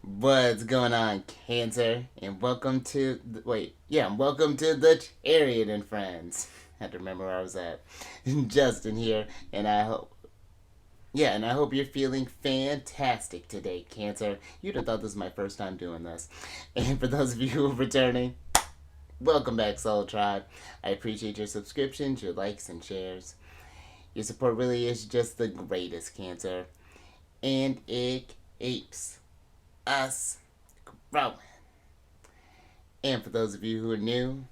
What's going on, Cancer? And welcome to welcome to the Chariot Friends. Had to remember where I was at. Justin here, and I hope you're feeling fantastic today, Cancer. You'd have thought this was my first time doing this. And for those of you who are returning, welcome back, Soul Tribe. I appreciate your subscriptions, your likes, and shares. Your support really is just the greatest, Cancer, and it keeps us growing. And for those of you who are new,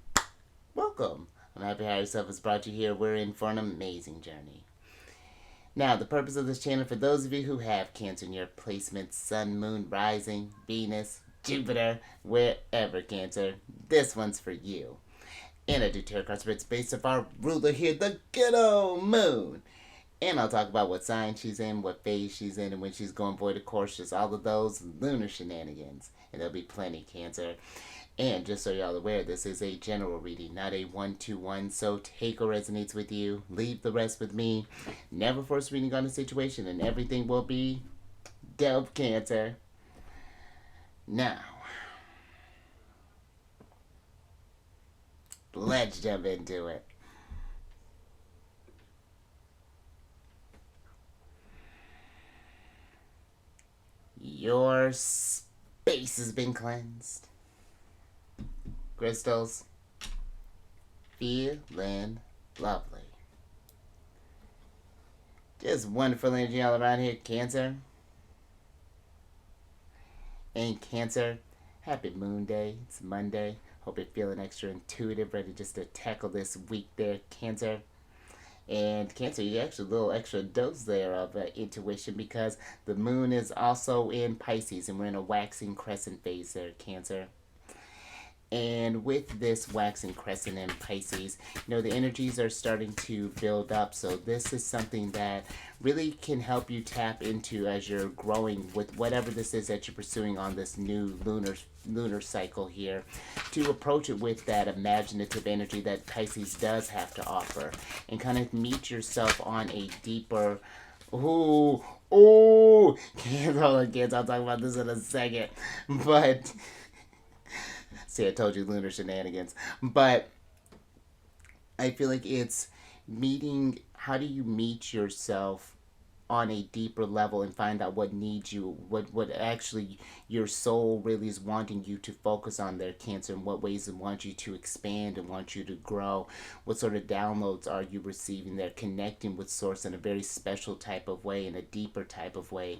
welcome. I'm happy how yourself has brought you here. We're in for an amazing journey. Now, the purpose of this channel, for those of you who have Cancer in your placement, Sun, Moon, Rising, Venus, Jupiter, wherever, Cancer, this one's for you. And I do tarot card spreads based off our ruler here, the good old Moon. And I'll talk about what sign she's in, what phase she's in, and when she's going void of course, just all of those lunar shenanigans. And there'll be plenty, Cancer. And just so y'all aware, this is a general reading, not a one-to-one, so take what resonates with you, leave the rest with me. Never force reading on a situation, and everything will be dope, Cancer. Now, let's jump into it. Your space has been cleansed. Crystals, feeling lovely. Just wonderful energy all around here, Cancer. And Cancer, happy Moon Day. It's Monday. Hope you're feeling extra intuitive, ready just to tackle this week there, Cancer. And Cancer, you actually a little extra dose there of intuition because the moon is also in Pisces and we're in a waxing crescent phase there, Cancer. And with this waxing crescent in Pisces, the energies are starting to build up. So this is something that really can help you tap into as you're growing with whatever this is that you're pursuing on this new lunar cycle here, to approach it with that imaginative energy that Pisces does have to offer, and kind of meet yourself on a deeper. Can't hold on, kids. I'll talk about this in a second, but. See, I told you lunar shenanigans. But I feel like it's meeting. How do you meet yourself on a deeper level and find out what needs you, what actually your soul really is wanting you to focus on their, Cancer, and what ways it wants you to expand and want you to grow. What sort of downloads are you receiving there, connecting with source in a very special type of way, in a deeper type of way,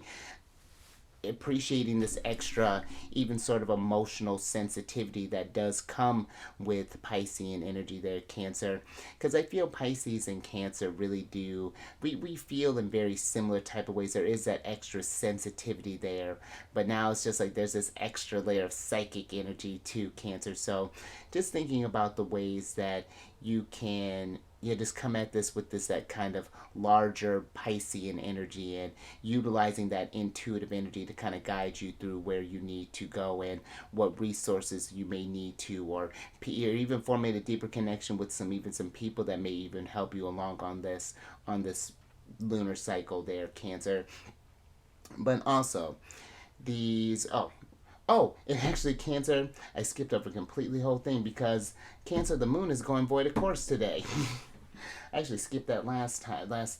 appreciating this extra, even sort of emotional sensitivity that does come with Piscean energy there, Cancer. Because I feel Pisces and Cancer really do, we feel in very similar type of ways. There is that extra sensitivity there, but now it's just like there's this extra layer of psychic energy to Cancer. So just thinking about the ways that you can just come at this with that kind of larger Piscean energy, and utilizing that intuitive energy to kind of guide you through where you need to go and what resources you may need to, or even forming a deeper connection with some people that may even help you along on this lunar cycle there, Cancer. But also these and actually, Cancer, I skipped over completely whole thing because Cancer, the moon is going void of course today. I actually skipped that last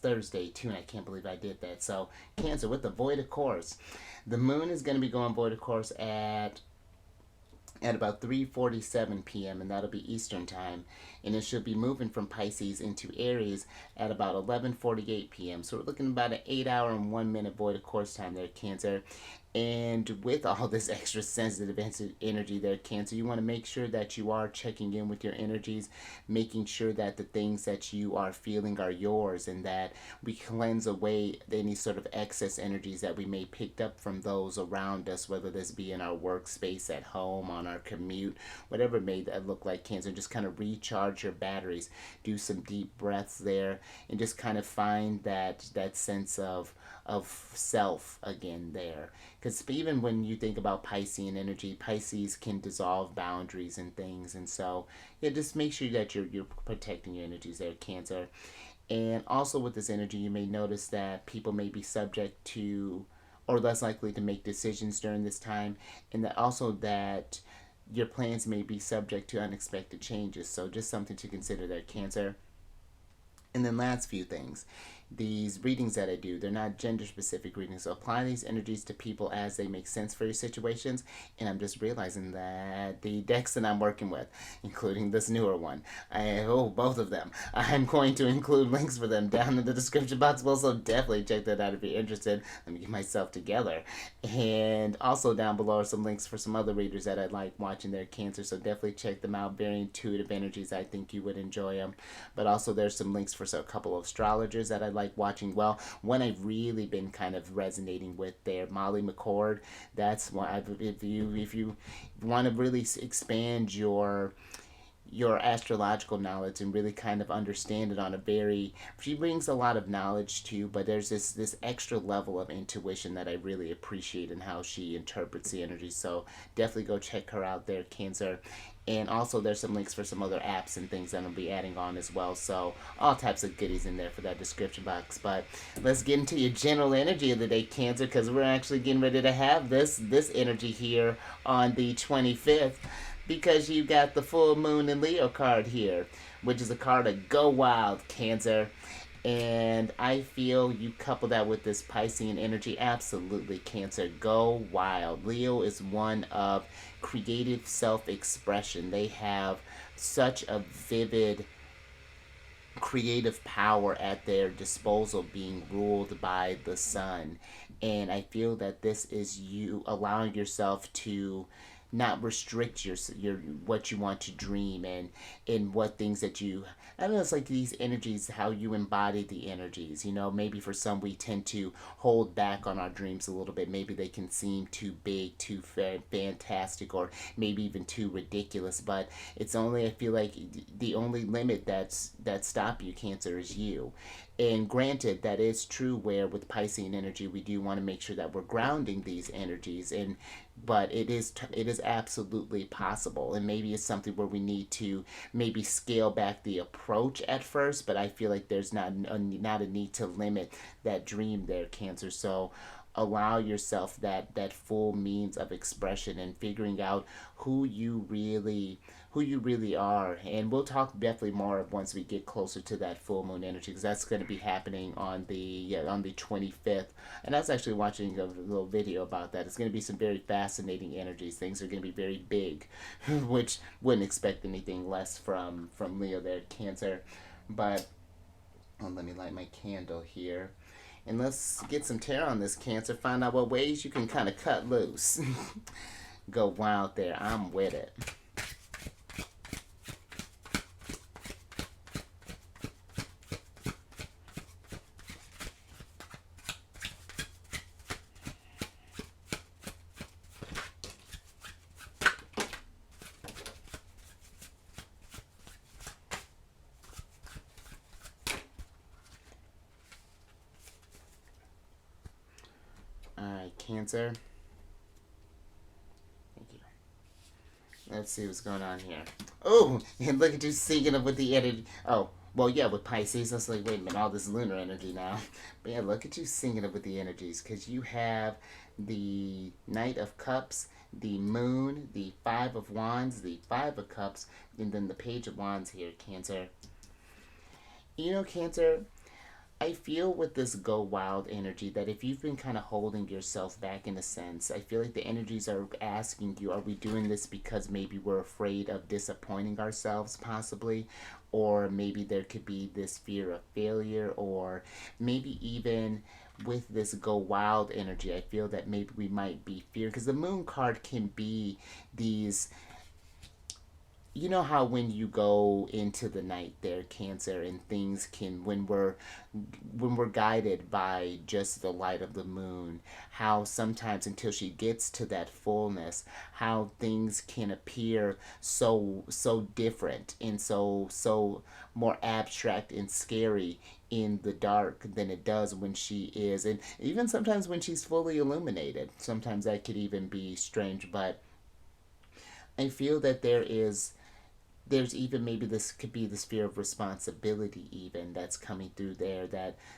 Thursday too, and I can't believe I did that. So, Cancer, with the void of course, the moon is going to be going void of course at about 3:47 p.m. and that'll be Eastern time, and it should be moving from Pisces into Aries at about 11:48 p.m. So we're looking at about an 8-hour and 1 minute void of course time there, Cancer. And with all this extra sensitive energy there, Cancer, you want to make sure that you are checking in with your energies, making sure that the things that you are feeling are yours, and that we cleanse away any sort of excess energies that we may picked up from those around us, whether this be in our workspace, at home, on our commute, whatever it may look like, Cancer. Just kind of recharge your batteries, do some deep breaths there, and just kind of find that sense of self again there. Because even when you think about Piscean energy, Pisces can dissolve boundaries and things, and so just make sure that you're protecting your energies there, Cancer. And also with this energy, you may notice that people may be subject to or less likely to make decisions during this time, and that also that your plans may be subject to unexpected changes. So just something to consider there, Cancer. And then last few things. These readings that I do, they're not gender specific readings. So apply these energies to people as they make sense for your situations. And I'm just realizing that the decks that I'm working with, including this newer one, both of them, I'm going to include links for them down in the description box below. So definitely check that out if you're interested. Let me get myself together. And also down below are some links for some other readers that I like watching their Cancer. So definitely check them out. Very intuitive energies. I think you would enjoy them. But also there's some links for a couple of astrologers that I like watching. Well, one I've really been kind of resonating with there, Molly McCord. That's why if you want to really expand your astrological knowledge and really kind of understand it on a very, she brings a lot of knowledge to you, but there's this extra level of intuition that I really appreciate in how she interprets the energy. So definitely go check her out there, Cancer. And also there's some links for some other apps and things that I'll be adding on as well. So all types of goodies in there for that description box. But let's get into your general energy of the day, Cancer, because we're actually getting ready to have this energy here on the 25th, because you got the full moon in Leo card here, which is a card of go wild, Cancer. And I feel you couple that with this Piscean energy, absolutely, Cancer. Go wild. Leo is one of creative self-expression. They have such a vivid creative power at their disposal, being ruled by the sun. And I feel that this is you allowing yourself to not restrict your what you want to dream, and in what things that you, I don't know, it's like these energies, how you embody the energies. Maybe for some we tend to hold back on our dreams a little bit. Maybe they can seem too big, too fantastic, or maybe even too ridiculous. But it's only, I feel like the only limit that stop you, Cancer, is you. And granted, that is true where with Piscean energy, we do want to make sure that we're grounding these energies. But it is absolutely possible. And maybe it's something where we need to maybe scale back the approach at first. But I feel like there's not a need to limit that dream there, Cancer. So allow yourself that full means of expression and figuring out who you really are. And we'll talk definitely more once we get closer to that full moon energy, because that's going to be happening on the 25th. And I was actually watching a little video about that. It's going to be some very fascinating energies. Things are going to be very big, which wouldn't expect anything less from Leo there, Cancer. But let me light my candle here. And let's get some tarot on this, Cancer. Find out what ways you can kind of cut loose. Go wild there. I'm with it. Alright, Cancer. Thank you. Let's see what's going on here. Oh, and look at you syncing up with the energy. Oh, well, yeah, with Pisces. I was like, wait a minute, all this lunar energy now. But yeah, look at you syncing up with the energies, because you have the Knight of Cups, the Moon, the Five of Wands, the Five of Cups, and then the Page of Wands here, Cancer. Cancer, I feel with this go wild energy that if you've been kind of holding yourself back in a sense, I feel like the energies are asking you, are we doing this because maybe we're afraid of disappointing ourselves possibly? Or maybe there could be this fear of failure, or maybe even with this go wild energy, I feel that maybe we might be fear, because the moon card can be these, you know how when you go into the night there, Cancer, and things can, when we're guided by just the light of the moon, how sometimes until she gets to that fullness, how things can appear so different and so more abstract and scary in the dark than it does when she is, and even sometimes when she's fully illuminated. Sometimes that could even be strange. But I feel that there is there's even maybe this could be this fear of responsibility even that's coming through there,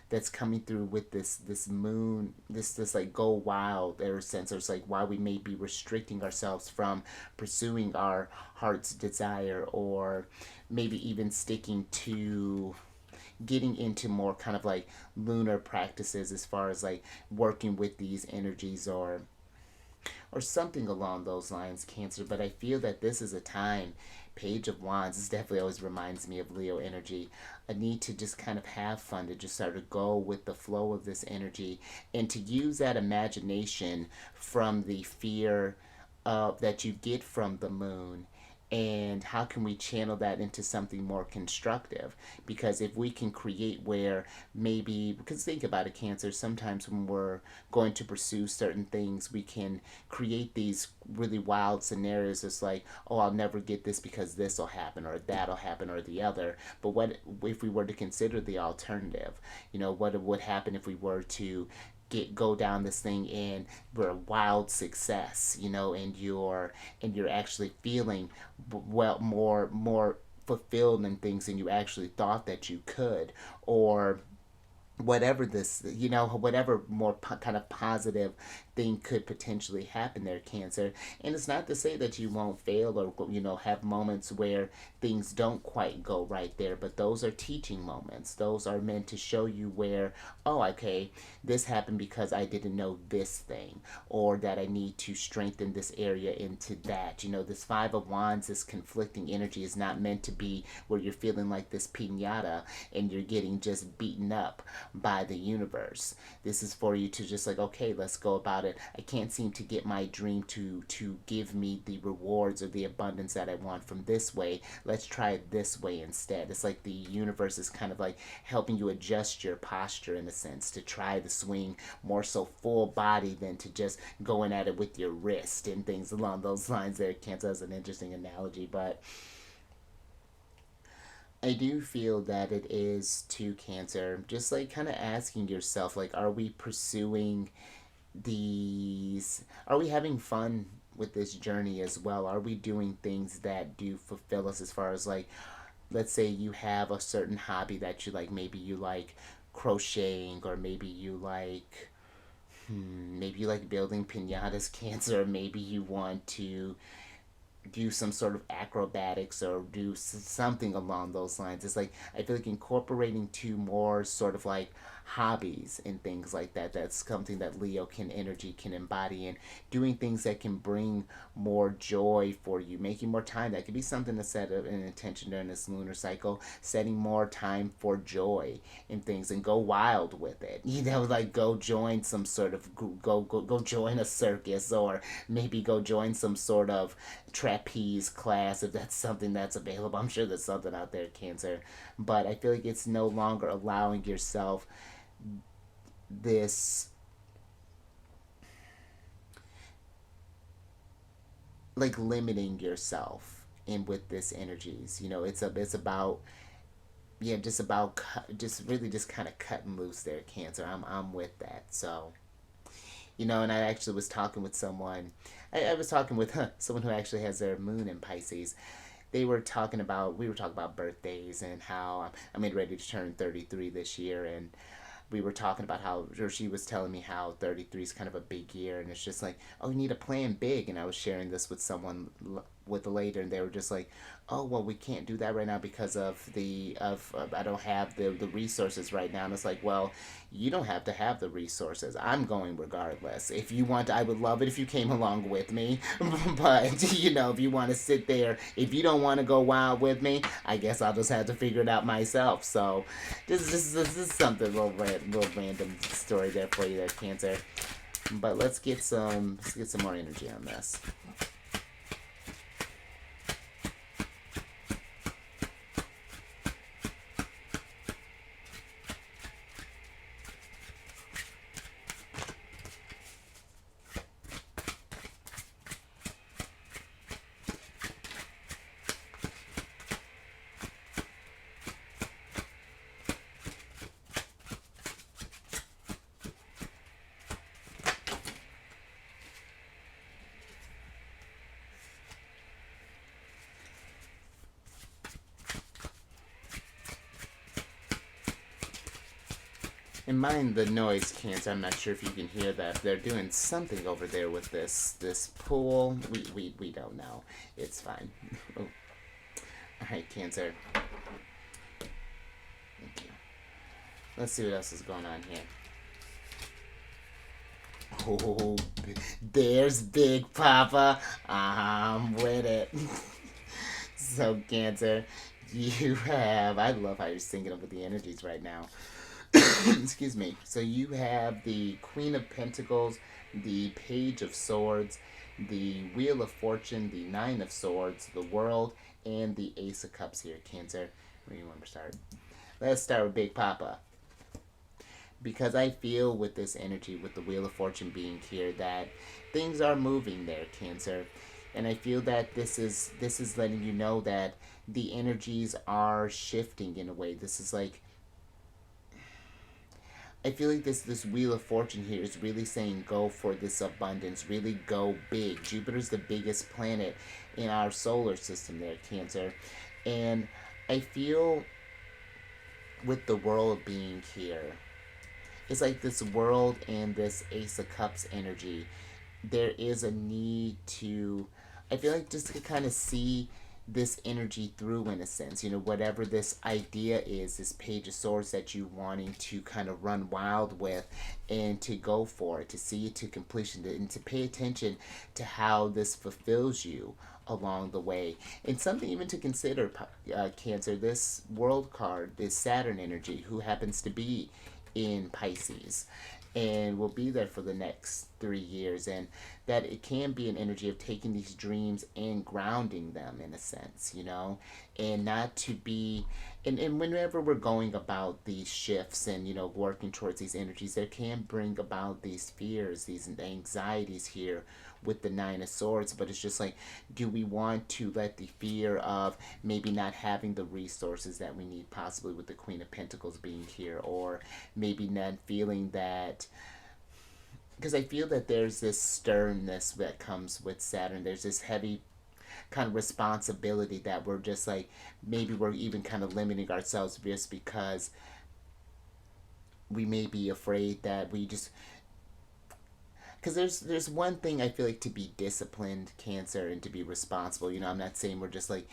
that's coming through with this moon, this like go wild there sense. It's like why we may be restricting ourselves from pursuing our heart's desire, or maybe even sticking to getting into more kind of like lunar practices as far as like working with these energies, or something along those lines, Cancer. But I feel that this is a time, Page of Wands, this definitely always reminds me of Leo energy, a need to just kind of have fun, to just sort of go with the flow of this energy, and to use that imagination from the fear that you get from the moon, and how can we channel that into something more constructive. Because if we can create where maybe, because think about it, Cancer, sometimes when we're going to pursue certain things, we can create these really wild scenarios. It's like, oh, I'll never get this because this will happen or that'll happen or the other. But what if we were to consider the alternative? What would happen if we were to go down this thing and we're a wild success, and you're actually feeling well, more fulfilled in things than you actually thought that you could, or whatever this, whatever more kind of positive thing could potentially happen there, Cancer. And it's not to say that you won't fail, or have moments where things don't quite go right there, but those are teaching moments. Those are meant to show you where, oh, okay, this happened because I didn't know this thing, or that I need to strengthen this area into that. This Five of Wands, this conflicting energy, is not meant to be where you're feeling like this piñata and you're getting just beaten up by the universe. This is for you to just like, okay, let's go about it. I can't seem to get my dream to give me the rewards or the abundance that I want from this way. Let's try it this way instead. It's like the universe is kind of like helping you adjust your posture in a sense, to try the swing more so full body than to just going at it with your wrist and things along those lines there. Cancer has an interesting analogy, but I do feel that it is to, Cancer, just like kind of asking yourself, like, are we pursuing are we having fun with this journey as well? Are we doing things that do fulfill us, as far as like, let's say you have a certain hobby that you like, maybe you like crocheting, or maybe you like building piñatas, Cancer. Maybe you want to do some sort of acrobatics or do something along those lines. It's like I feel like incorporating two more sort of like hobbies and things like that. That's something that Leo energy can embody, and doing things that can bring more joy for you, making more time. That could be something to set an intention during this lunar cycle, setting more time for joy in things, and go wild with it. Like go join some sort of go join a circus, or maybe go join some sort of trapeze class if that's something that's available. I'm sure there's something out there, Cancer. But I feel like it's no longer allowing yourself this, like, limiting yourself in with this energies. It's about, yeah, just really just kind of cutting loose there, Cancer. I'm with that. So, and I actually was talking with someone. I was talking with someone who actually has their moon in Pisces. We were talking about birthdays, and how I'm getting ready to turn 33 this year, and we were talking about how, or she was telling me how 33 is kind of a big year, and it's just like, oh, you need to plan big. And I was sharing this with someone with later, and they were just like, oh, well, we can't do that right now because of I don't have the resources right now. And it's like, well, you don't have to have the resources. I'm going regardless. If you want, I would love it if you came along with me. But if you want to sit there, if you don't want to go wild with me, I guess I'll just have to figure it out myself. So this is something, a little random story there for you there, Cancer. But let's get some more energy on this. And mind the noise, Cancer. I'm not sure if you can hear that. They're doing something over there with this pool. We don't know. It's fine. Oh. All right, Cancer. Thank you. Let's see what else is going on here. Oh, there's Big Papa. I'm with it. So, Cancer, you have... I love how you're syncing up with the energies right now. Excuse me. So you have the Queen of Pentacles, the Page of Swords, the Wheel of Fortune, the Nine of Swords, the World, and the Ace of Cups here, Cancer. Where do you want to start? Let's start with Big Papa. Because I feel with this energy, with the Wheel of Fortune being here, that things are moving there, Cancer. And I feel that this is letting you know that the energies are shifting in a way. This is like... I feel like this Wheel of Fortune here is really saying go for this abundance. Really go big. Jupiter's the biggest planet in our solar system there, Cancer. And I feel with the World being here, it's like this World and this Ace of Cups energy. There is a need to... I feel like just to kind of see this energy through, in a sense, whatever this idea is, this Page of Swords that you wanting to kind of run wild with, and to go for it, to see it to completion, and to pay attention to how this fulfills you along the way. And something even to consider, Cancer, this World card, this Saturn energy, who happens to be in Pisces and will be there for the next 3 years, and that it can be an energy of taking these dreams and grounding them, in a sense, and not to be... and whenever we're going about these shifts and working towards these energies, there can bring about these fears, these anxieties here with the Nine of Swords. But it's just like, do we want to let the fear of maybe not having the resources that we need, possibly with the Queen of Pentacles being here, or maybe not feeling that... because I feel that there's this sternness that comes with Saturn. There's this heavy kind of responsibility that we're just like, maybe we're even kind of limiting ourselves just because we may be afraid that we just... because there's one thing I feel like to be disciplined, Cancer, and to be responsible. I'm not saying we're just like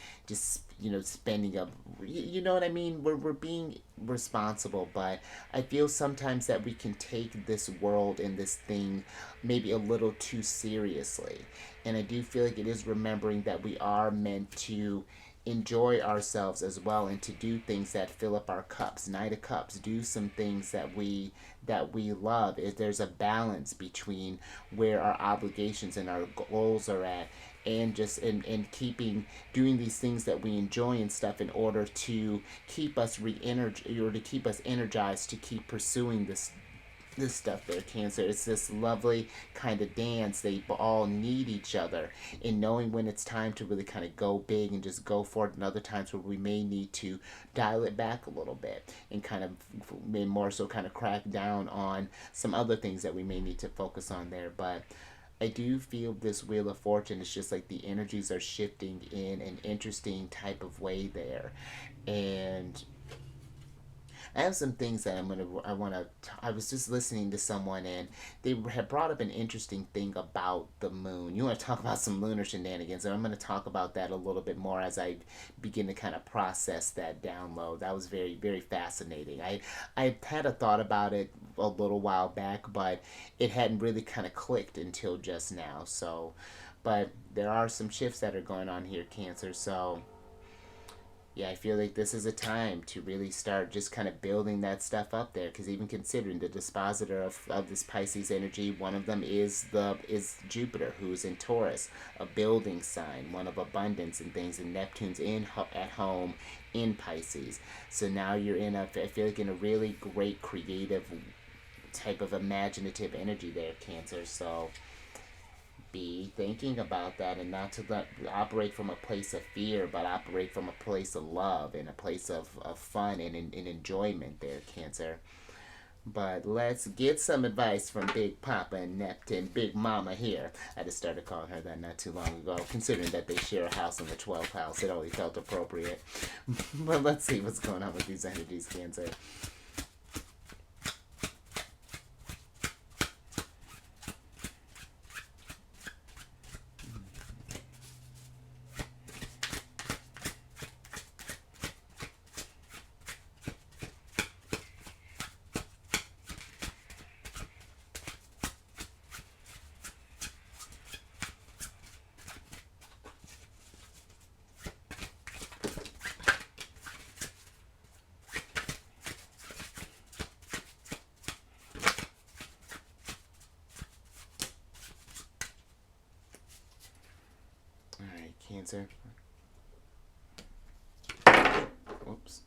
spending up. You know what I mean? We're being responsible, but I feel sometimes that we can take this world and this thing maybe a little too seriously. And I do feel like it is remembering that we are meant to enjoy ourselves as well, and to do things that fill up our cups. Knight of Cups, do some things that we love. If there's a balance between where our obligations and our goals are at, and just and keeping doing these things that we enjoy and stuff, in order to keep us or to keep us energized to keep pursuing this stuff there, Cancer. It's this lovely kind of dance. They all need each other, and knowing when it's time to really kind of go big and just go for it, and other times where we may need to dial it back a little bit and kind of more so kind of crack down on some other things that we may need to focus on there. But I do feel this Wheel of Fortune is just like the energies are shifting in an interesting type of way there. And I have some things that I was just listening to someone, and they had brought up an interesting thing about the moon. You want to talk about some lunar shenanigans, and I'm going to talk about that a little bit more as I begin to kind of process that download. That was very, very fascinating. I had a thought about it a little while back, but it hadn't really kind of clicked until just now. So, but there are some shifts that are going on here, Cancer, so... yeah, I feel like this is a time to really start just kind of building that stuff up there, because even considering the dispositor of this Pisces energy, one of them is Jupiter, who's in Taurus, a building sign, one of abundance and things, and Neptune's at home in Pisces. So now you're I feel like in a really great creative type of imaginative energy there, Cancer. So be thinking about that, and not to operate from a place of fear, but operate from a place of love and a place of fun and enjoyment there, Cancer. But let's get some advice from Big Papa and Neptune, Big Mama here. I just started calling her that not too long ago, considering that they share a house in the 12th house. It only felt appropriate. But let's see what's going on with these energies, Cancer. Cancer. Whoops.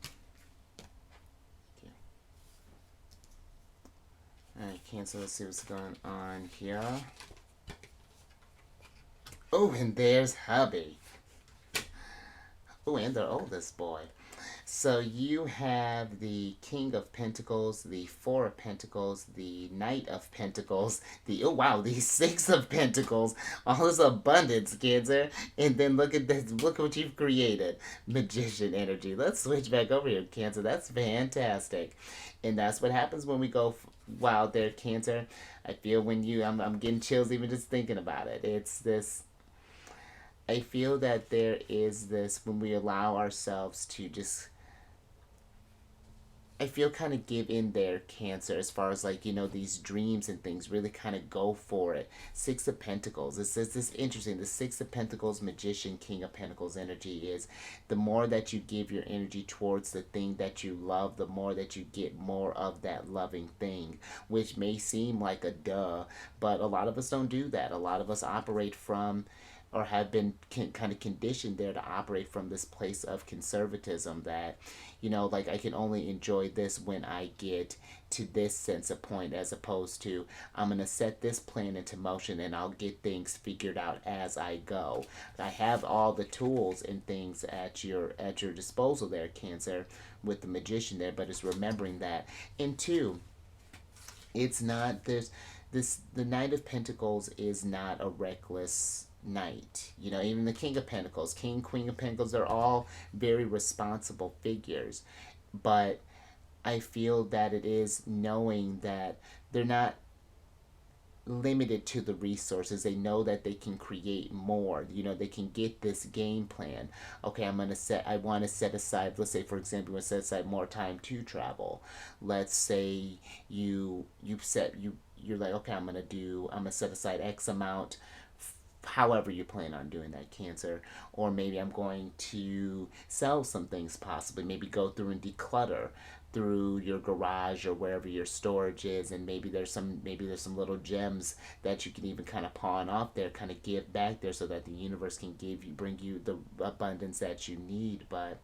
Alright, Cancer, let's see what's going on here. Oh, and there's hubby. Oh, and their oldest boy. So you have the King of Pentacles, the Four of Pentacles, the Knight of Pentacles, the oh wow, the Six of Pentacles, all this abundance, Cancer. And then look at this, look at what you've created. Magician energy. Let's switch back over here, Cancer. That's fantastic. And that's what happens when we go wild there, Cancer. I feel when you I'm getting chills even just thinking about it. It's this I feel that there is this when we allow ourselves to just I feel kind of give in there, Cancer, as far as like, these dreams and things, really kind of go for it. Six of Pentacles. This interesting. The Six of Pentacles, Magician, King of Pentacles energy is the more that you give your energy towards the thing that you love, the more that you get more of that loving thing, which may seem like a duh, but a lot of us don't do that. A lot of us operate from or have been kind of conditioned there to operate from this place of conservatism that, like I can only enjoy this when I get to this sense of point, as opposed to I'm going to set this plan into motion and I'll get things figured out as I go. I have all the tools and things at your disposal there, Cancer, with the Magician there, but it's remembering that. And two, it's not the Knight of Pentacles is not a reckless knight. Even the King of Pentacles, King, Queen of Pentacles, they're all very responsible figures. But I feel that it is knowing that they're not limited to the resources. They know that they can create more. They can get this game plan. Okay, I want to set aside, let's say for example, you want to set aside more time to travel. Let's say you're like, okay, I'm gonna set aside X amount, however you plan on doing that, Cancer. Or maybe I'm going to sell some things, possibly maybe go through and declutter through your garage or wherever your storage is, and maybe there's some little gems that you can even kind of pawn off there, kind of give back there, so that the universe can bring you the abundance that you need. But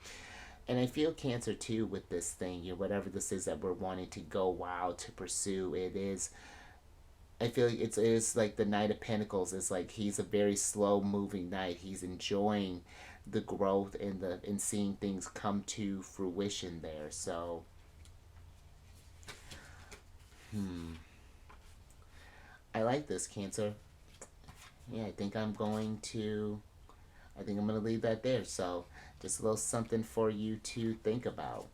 and I feel, Cancer, too, with this thing, whatever this is that we're wanting to go wild to pursue, it is, I feel like it is like the Knight of Pentacles is like he's a very slow moving knight. He's enjoying the growth and seeing things come to fruition there. So I like this, Cancer. Yeah, I think I'm going to leave that there. So just a little something for you to think about,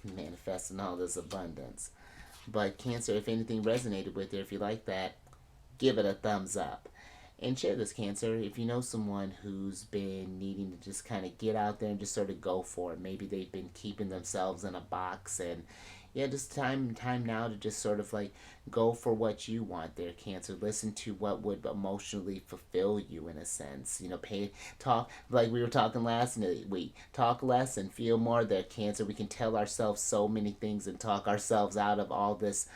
manifesting all this abundance. But Cancer, if anything resonated with you, if you like that, give it a thumbs up. And share this, Cancer. If you know someone who's been needing to just kind of get out there and just sort of go for it. Maybe they've been keeping themselves in a box, and yeah, just time now to just sort of like go for what you want there, Cancer. Listen to what would emotionally fulfill you, in a sense. Talk like we were talking last week. Talk less and feel more there, Cancer. We can tell ourselves so many things and talk ourselves out of all this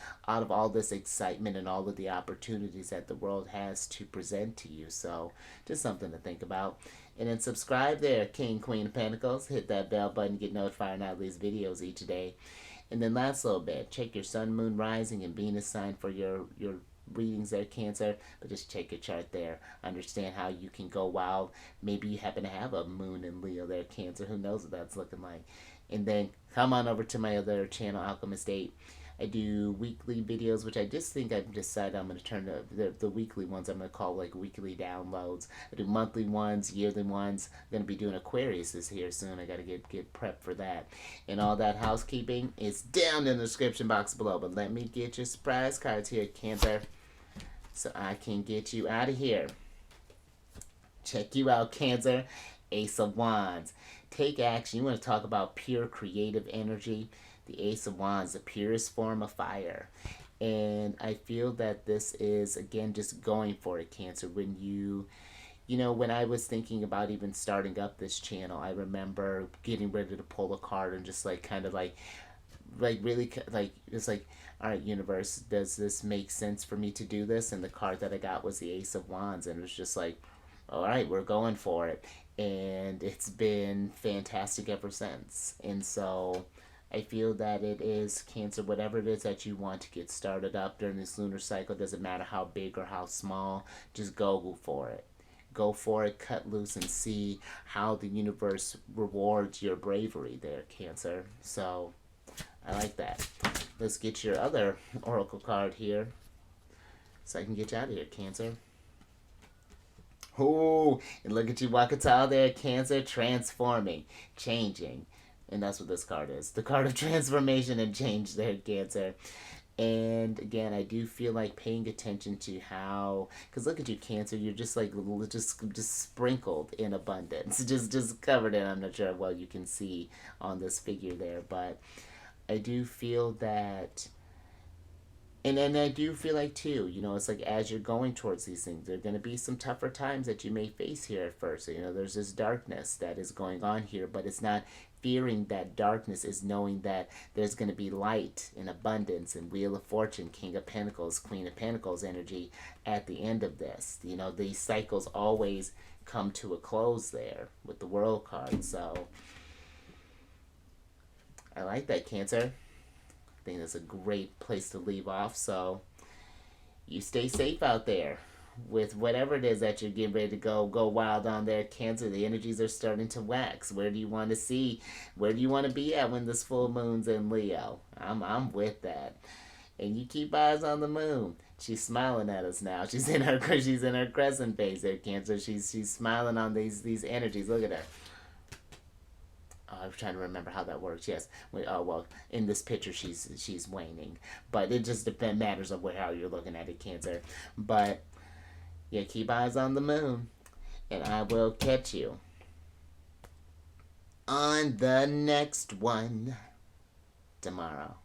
excitement and all of the opportunities that the world has to present to you. So just something to think about. And then subscribe there, King, Queen of Pentacles. Hit that bell button, get notified when I release videos each day. And then last little bit, check your sun, moon, rising, and Venus sign for your readings there, Cancer. But just check your chart there. Understand how you can go wild. Maybe you happen to have a moon in Leo there, Cancer. Who knows what that's looking like. And then come on over to my other channel, Alchemist 8. I do weekly videos, which I just think I've decided I'm going to turn the weekly ones I'm going to call like weekly downloads. I do monthly ones, yearly ones. I'm going to be doing Aquarius this here soon. I got to get prepped for that. And all that housekeeping is down in the description box below. But let me get your surprise cards here, Cancer, so I can get you out of here. Check you out, Cancer. Ace of Wands. Take action. You want to talk about pure creative energy. The Ace of Wands, the purest form of fire. And I feel that this is, again, just going for it, Cancer. When when I was thinking about even starting up this channel, I remember getting ready to pull a card and just like kind of like really like it's like, all right, universe, does this make sense for me to do this? And the card that I got was the Ace of Wands, and it was just like, all right, we're going for it. And it's been fantastic ever since. And so I feel that it is Cancer, whatever it is that you want to get started up during this lunar cycle, doesn't matter how big or how small, just go for it. Go for it, cut loose, and see how the universe rewards your bravery there, Cancer. So I like that. Let's get your other oracle card here so I can get you out of here, Cancer. Oh, and look at you walking tall there, Cancer, transforming, changing. And that's what this card is. The card of transformation and change there, Cancer. And again, I do feel like paying attention to how, because look at you, Cancer, you're just like just sprinkled in abundance, just covered in. I'm not sure how well you can see on this figure there, but I do feel that, and I do feel like too, it's like as you're going towards these things, there are going to be some tougher times that you may face here at first. There's this darkness that is going on here, but it's not fearing that darkness, is knowing that there's going to be light and abundance and Wheel of Fortune, King of Pentacles, Queen of Pentacles energy at the end of this. These cycles always come to a close there with the World card. So I like that, Cancer. I think that's a great place to leave off. So you stay safe out there with whatever it is that you're getting ready to go wild on there, Cancer. The energies are starting to wax. Where do you want to see? Where do you want to be at when this full moon's in Leo? I'm with that. And you keep eyes on the moon. She's smiling at us now. She's in her crescent phase there, Cancer. She's smiling on these energies. Look at her. Oh, I'm trying to remember how that works. Yes. Oh well, in this picture she's waning, but it just depends matters of how you're looking at it, Cancer. But yeah, keep eyes on the moon, and I will catch you on the next one tomorrow.